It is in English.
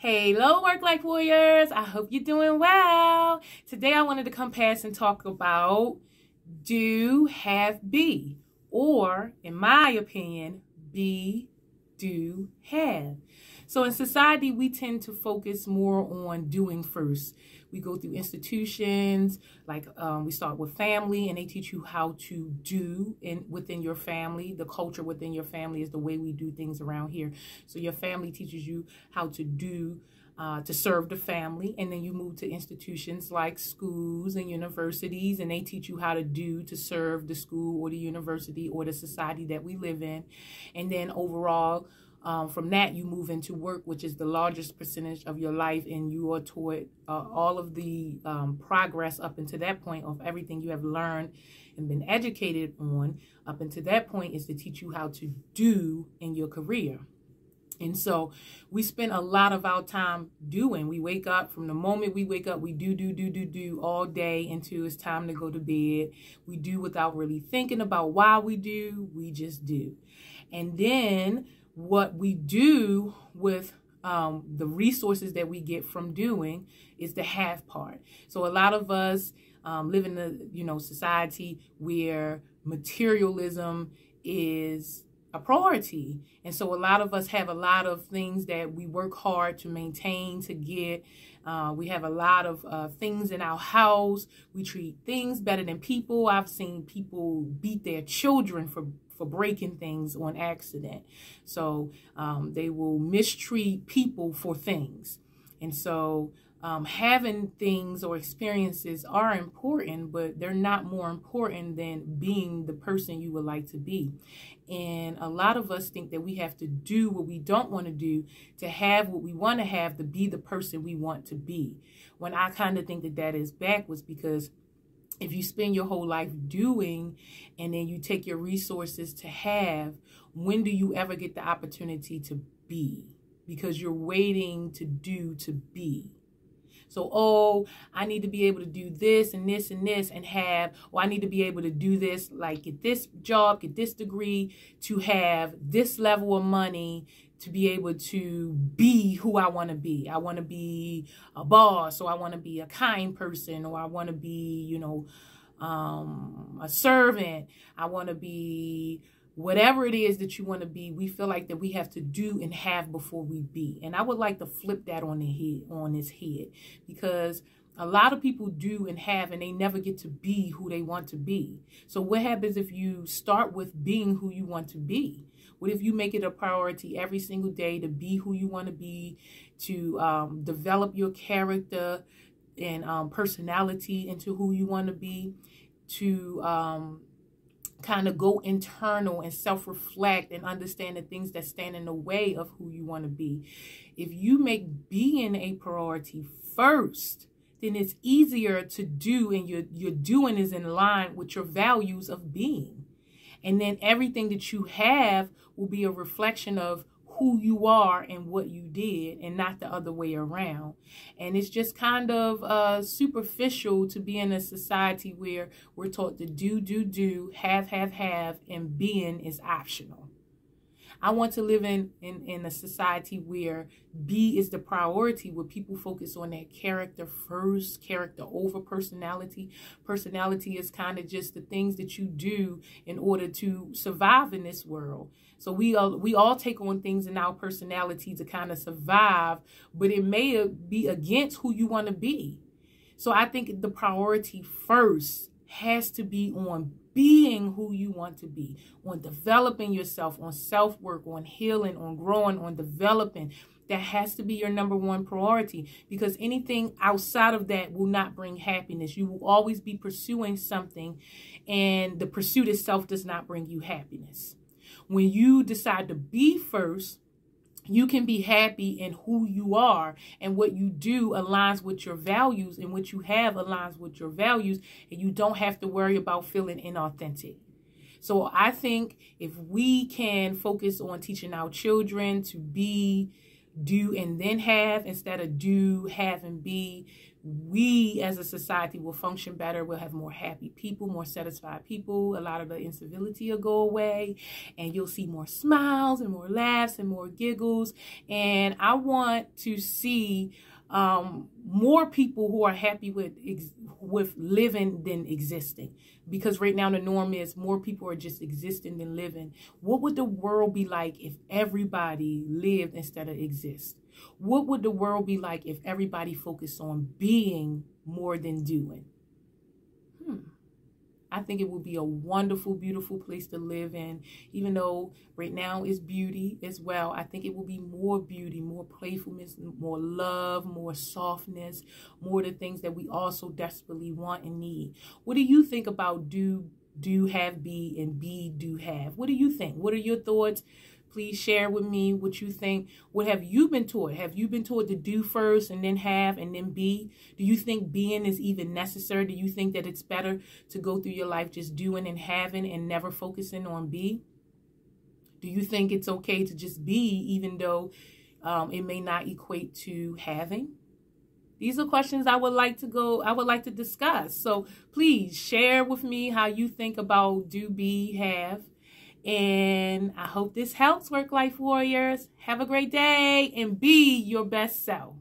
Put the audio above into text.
Hello, Work Life Warriors. I hope you're doing well. Today I wanted to come past and talk about do, have, be, or in my opinion, be, do, have. So in society, we tend to focus more on doing first. We go through institutions, like we start with family, and they teach you how to do within your family. The culture within your family is the way we do things around here. So your family teaches you how to do to serve the family, and then you move to institutions like schools and universities, and they teach you how to do to serve the school or the university or the society that we live in. And then overall, from that, you move into work, which is the largest percentage of your life, and you are taught all of the progress up until that point of everything you have learned and been educated on up until that point is to teach you how to do in your career. And so we spend a lot of our time doing. We wake up, from the moment we wake up, we do all day until it's time to go to bed. We do without really thinking about why we do. We just do. And then what we do with the resources that we get from doing is the have part. So a lot of us live in the society where materialism is a priority. And so a lot of us have a lot of things that we work hard to maintain, to get. We have a lot of things in our house. We treat things better than people. I've seen people beat their children for breaking things on accident. So they will mistreat people for things. And so having things or experiences are important, but they're not more important than being the person you would like to be. And a lot of us think that we have to do what we don't want to do to have what we want to have, to be the person we want to be. When I kind of think that that is backwards, because if you spend your whole life doing and then you take your resources to have, when do you ever get the opportunity to be? Because you're waiting to do to be. So, oh, I need to be able to do this and this and this and have, or I need to be able to do this, like get this job, get this degree, to have this level of money, to be able to be who I want to be. I want to be a boss, or I want to be a kind person, or I want to be, a servant. I want to be whatever it is that you want to be. We feel like that we have to do and have before we be. And I would like to flip that on its head, because a lot of people do and have, and they never get to be who they want to be. So what happens if you start with being who you want to be? What if you make it a priority every single day to be who you want to be, to develop your character and personality into who you want to be, to kind of go internal and self-reflect and understand the things that stand in the way of who you want to be. If you make being a priority first, then it's easier to do, and your doing is in line with your values of being. And then everything that you have will be a reflection of who you are and what you did, and not the other way around. And it's just kind of superficial to be in a society where we're taught to do, have, and being is optional. I want to live in a society where be is the priority, where people focus on their character first, character over personality. Personality is kind of just the things that you do in order to survive in this world. So we all take on things in our personality to kind of survive, but it may be against who you want to be. So I think the priority first has to be on being who you want to be, on developing yourself, on self-work, on healing, on growing, on developing. That has to be your number one priority, because anything outside of that will not bring happiness. You will always be pursuing something, and the pursuit itself does not bring you happiness. When you decide to be first, you can be happy in who you are, and what you do aligns with your values, and what you have aligns with your values, and you don't have to worry about feeling inauthentic. So I think if we can focus on teaching our children to be do and then have instead of do, have, and be, we as a society will function better. We'll have more happy people, more satisfied people. A lot of the incivility will go away, and you'll see more smiles and more laughs and more giggles. And I want to see more people who are happy with living than existing, because right now the norm is more people are just existing than living. What would the world be like if everybody lived instead of exist? What would the world be like if everybody focused on being more than doing? I think it would be a wonderful, beautiful place to live in. Even though right now is beauty as well, I think it will be more beauty, more playfulness, more love, more softness, more the things that we also desperately want and need. What do you think about do, have, be, and be, do, have? What do you think? What are your thoughts? Please share with me what you think. What have you been taught? Have you been taught to do first and then have and then be? Do you think being is even necessary? Do you think that it's better to go through your life just doing and having and never focusing on be? Do you think it's okay to just be even though it may not equate to having? These are questions I would like to discuss. So please share with me how you think about do, be, have. And I hope this helps, Work Life Warriors. Have a great day and be your best self.